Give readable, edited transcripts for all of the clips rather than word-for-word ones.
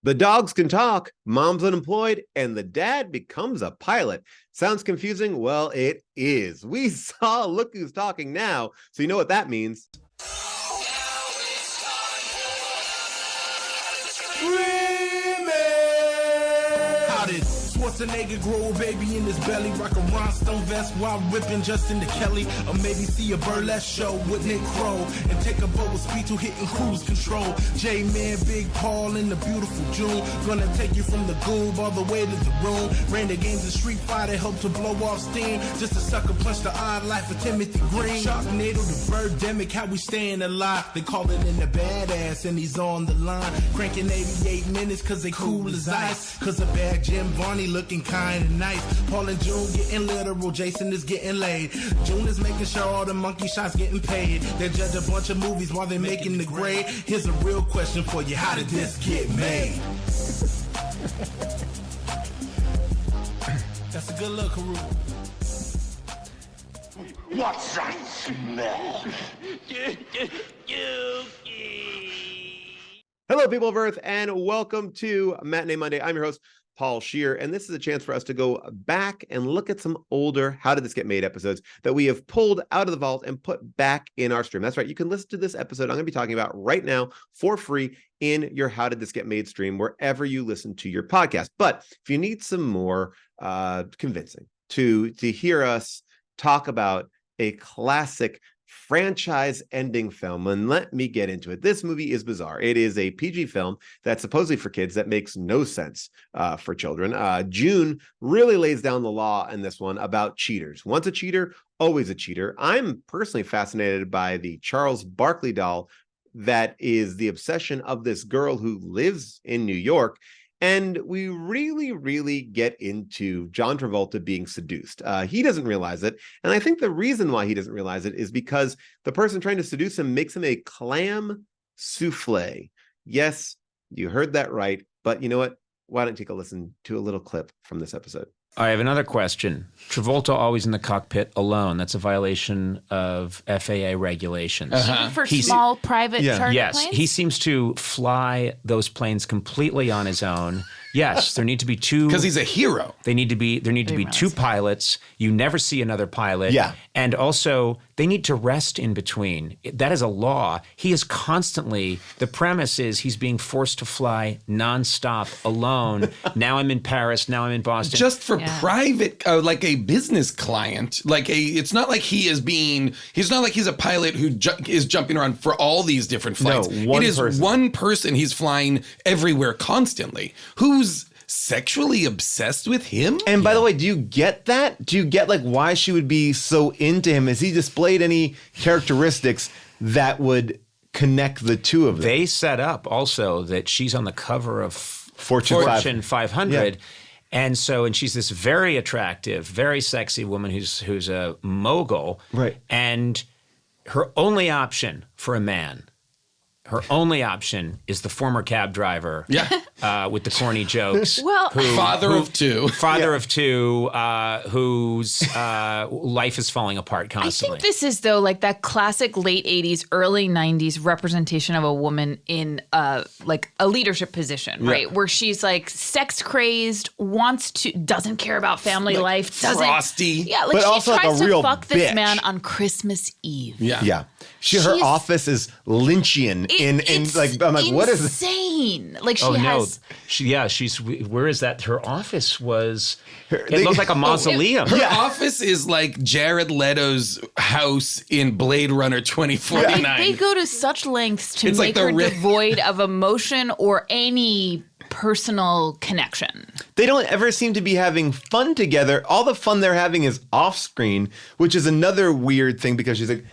The dogs can talk, mom's unemployed, and the dad becomes a pilot. Sounds confusing? Well, it is. We saw Look Who's Talking Now, so you know what that means. How did Schwarzenegger grow a baby in his belly, rock a rhinestone vest while ripping Justin to Kelly, or maybe see a burlesque show with Nick Crow and take a boat with speed to hitting cruise control. J-Man, Big Paul in the beautiful June, gonna take you from the goob all the way to the room. Ran the games of Street Fighter, helped to blow off steam, just a sucker punch the odd life of Timothy Green. Sharknado, the birdemic, how we staying alive. They call it in the badass and he's on the line, cranking 88 minutes cause they cool as ice, cause a bad Jim Varney looking kind of nice. Paul and June getting literal, Jason is getting laid. June is making sure all the monkey shots getting paid. They judge a bunch of movies while they're making the grade. Here's a real question for you, how did this get made? That's a good look, Haru. What's that smell? Hello, people of Earth, and welcome to Matinee Monday. I'm your host, Paul Scheer, and this is a chance for us to go back and look at some older How Did This Get Made episodes that we have pulled out of the vault and put back in our stream. That's right. You can listen to this episode I'm going to be talking about right now for free in your How Did This Get Made stream, wherever you listen to your podcast. But if you need some more convincing to hear us talk about a classic franchise-ending film, and let me get into it. This movie is bizarre. It is a PG film that's supposedly for kids that makes no sense for children. June really lays down the law in this one about cheaters. Once a cheater, always a cheater. I'm personally fascinated by the Charles Barkley doll that is the obsession of this girl who lives in New York. And we really get into John Travolta being seduced. He doesn't realize it. And I think the reason why he doesn't realize it is because the person trying to seduce him makes him a clam souffle. Yes, you heard that right. But you know what? Why don't you take a listen to a little clip from this episode? I have another question. Travolta always in the cockpit alone. That's a violation of FAA regulations. For small private charter yes, planes? he seems to fly those planes completely on his own. Yes, there need to be two. Because he's a hero. There need to be two pilots. You never see another pilot. Yeah. And also, they need to rest in between. That is a law. He is constantly, the premise is he's being forced to fly nonstop alone. Now I'm in Paris, now I'm in Boston. Just for private, like a business client. It's not like he's not like he's a pilot who is jumping around for all these different flights. No, one person he's flying everywhere constantly. Who's sexually obsessed with him? And by the way, do you get that? Do you get like why she would be so into him? Has he displayed any characteristics that would connect the two of them? They set up also that she's on the cover of Fortune 500. Yeah. And she's this very attractive, very sexy woman who's a mogul. Right. And her only option for a man, is the former cab driver. Yeah. With the corny jokes. Well, father of two, whose life is falling apart constantly. I think this is, though, like that classic late 80s, early 90s representation of a woman in like a leadership position, right? Where she's like sex crazed, doesn't care about family life, doesn't. Frosty. Yeah, like but she also tries like a to real fuck this bitch. man on Christmas Eve. Yeah. Her office is Lynchian It's like I'm like, what is this? Insane. Like she Oh has. no, she's. Where is that? Her office was. It looked like a mausoleum. Her office is like Jared Leto's house in Blade Runner 2049. They go to such lengths to It's make like her devoid of emotion or any personal connection. They don't ever seem to be having fun together. All the fun they're having is off screen, which is another weird thing because he's like,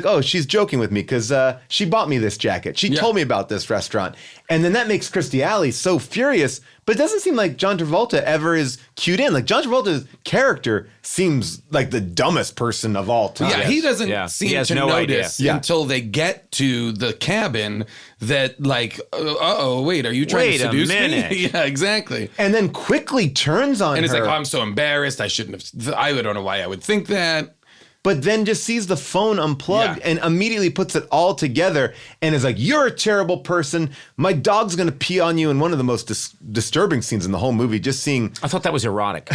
oh, she's joking with me because she bought me this jacket. She told me about this restaurant. And then that makes Kirstie so furious. But it doesn't seem like John Travolta ever is cued in. Like John Travolta's character seems like the dumbest person of all time. Yeah, he doesn't seem to notice until they get to the cabin that like, wait, are you trying to seduce me? Yeah, exactly. And then quickly turns on her. And it's like, oh, I'm so embarrassed. I don't know why I would think that. but then just sees the phone unplugged and immediately puts it all together and is like, you're a terrible person. My dog's going to pee on you. And one of the most disturbing scenes in the whole movie, just seeing. I thought that was erotic.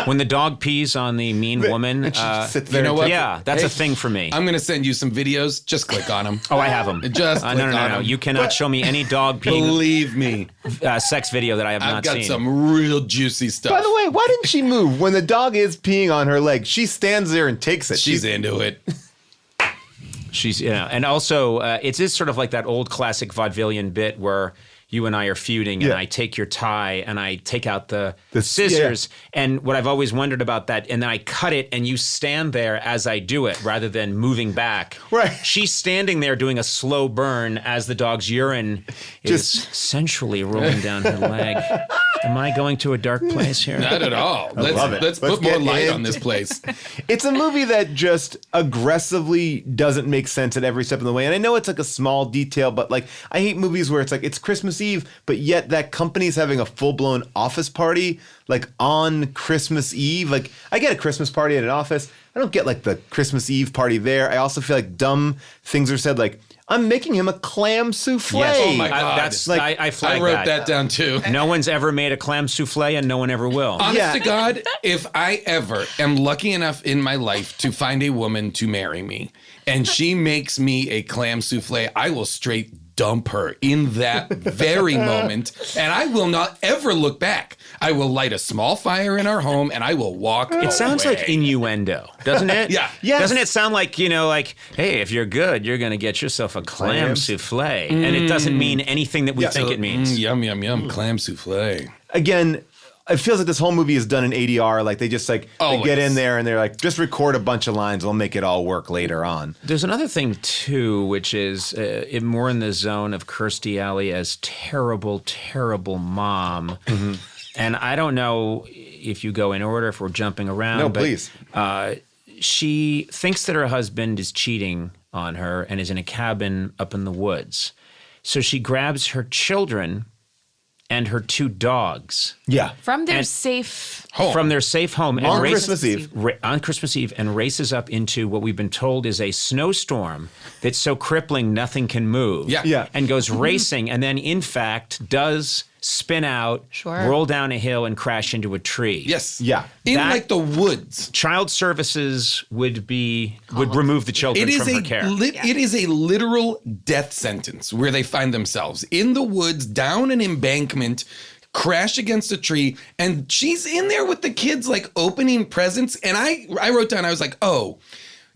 When the dog pees on the mean woman. Sits there. You know what? Yeah, that's a thing for me. I'm going to send you some videos. Just click on them. Oh, I have them. Just click no. on them. You cannot show me any dog peeing Believe me. sex video that I have not seen. I've got some real juicy stuff. By the way, why didn't she move when the dog is peeing on her leg? She stands there and takes it. She's into it. She's, and also it is sort of like that old classic vaudevillian bit where you and I are feuding and I take your tie and I take out the scissors. And what I've always wondered about that, and then I cut it and you stand there as I do it rather than moving back. Right. She's standing there doing a slow burn as the dog's urine is sensually rolling down her leg. Am I going to a dark place here? Not at all. love it. Let's put more light on this place. It's a movie that just aggressively doesn't make sense at every step of the way. And I know it's like a small detail, but like I hate movies where it's like it's Christmas Eve, but yet that company's having a full-blown office party like on Christmas Eve. Like I get a Christmas party at an office. I don't get like the Christmas Eve party there. I also feel like dumb things are said like, I'm making him a clam souffle. Yes. Oh my God. That's Like, I flagged I wrote that down too. No one's ever made a clam souffle and no one ever will. Honest to God, if I ever am lucky enough in my life to find a woman to marry me and she makes me a clam souffle, I will straight dump her in that very moment, and I will not ever look back. I will light a small fire in our home, and I will walk away. It sounds like innuendo, doesn't it? Yeah. Yes. Doesn't it sound like, like, hey, if you're good, you're going to get yourself a clam souffle. And it doesn't mean anything that we think it means. Yum, yum, yum. Clam souffle. Again, it feels like this whole movie is done in ADR. Like they just like they get in there and they're like, just record a bunch of lines. We'll make it all work later on. There's another thing too, which is more in the zone of Kirstie Alley as terrible, terrible mom. Mm-hmm. And I don't know if you go in order, if we're jumping around. No, but, please. She thinks that her husband is cheating on her and is in a cabin up in the woods. So she grabs her children and her 2 dogs. Yeah. From their safe home. From their safe home. On Christmas Eve. On Christmas Eve, and races up into what we've been told is a snowstorm that's so crippling nothing can move. Yeah. And goes racing, and then in fact does spin out, roll down a hill, and crash into a tree. Yes. Yeah. In That- like the woods. Child services would remove the children from her care. It is a literal death sentence where they find themselves in the woods, down an embankment, crash against a tree, and she's in there with the kids like opening presents. And I wrote down, I was like, oh,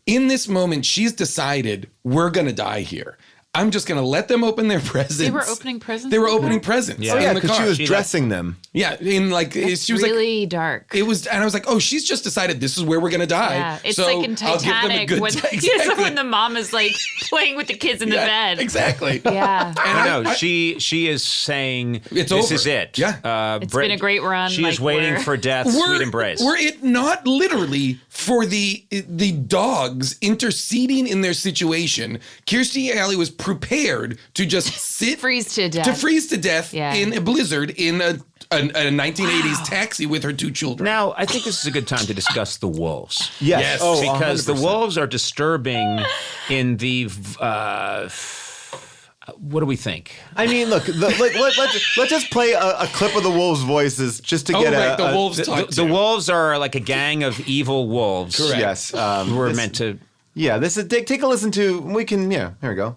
in this moment, she's decided we're going to die here. I'm just going to let them open their presents. They were opening presents? They were opening presents. Yeah. Oh, yeah, in the because car. she was dressing them. Yeah, in like she was really like dark. It was, and I was like, oh, she's just decided this is where we're gonna die. Yeah, it's so like in I'll give them a Titanic good when, exactly. when the mom is like playing with the kids in the bed. Exactly. Yeah. I know. She is saying It's this over. is it. Yeah. It's been a great run. She is waiting for death's sweet embrace. Were it not literally for the dogs interceding in their situation, Kirstie Alley was prepared to just sit freeze to death. In a blizzard in a 1980s taxi with her 2 children. Now, I think this is a good time to discuss the wolves. Yes. Oh, because 100%. the wolves are disturbing in the. What do we think? I mean, look, let's just play a clip of the wolves' voices just to get the wolves talk The wolves are like a gang of evil wolves. Correct. Yes. Who are meant to. Yeah, this is take a listen to. We can. Yeah, here we go.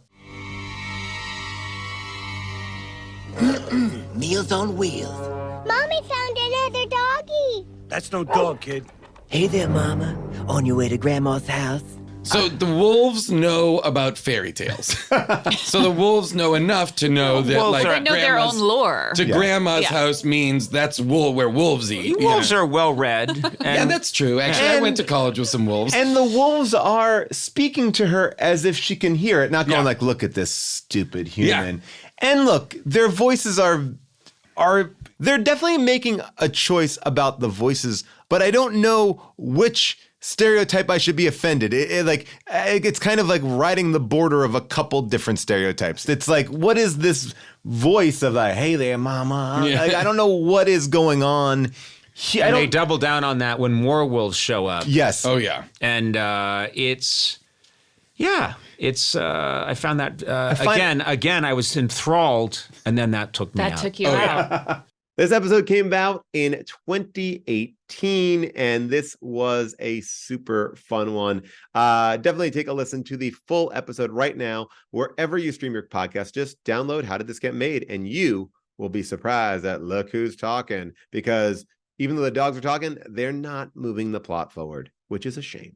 Meals on Wheels. Mommy found another doggy. That's no dog, kid. Hey there, Mama. On your way to Grandma's house? So the wolves know about fairy tales. So the wolves know enough to know that wolves like They know their own lore. to grandma's house means that's where wolves eat. Wolves are well read. Yeah, that's true. Actually, I went to college with some wolves. And the wolves are speaking to her as if she can hear it, not going like, "Look at this stupid human." And look, their voices are they're definitely making a choice about the voices, but I don't know which stereotype I should be offended. It's kind of like riding the border of a couple different stereotypes. It's like, what is this voice of like, "Hey there, mama"? Yeah. I don't know what is going on I And they don't. double down on that when more wolves show up. Yes. Oh yeah. And I found that again, I was enthralled, and then that took me That out. took you out. This episode came about in 2018, and this was a super fun one. Definitely take a listen to the full episode right now, wherever you stream your podcast. Just download How Did This Get Made, and you will be surprised at look who's talking, because even though the dogs are talking, they're not moving the plot forward, which is a shame.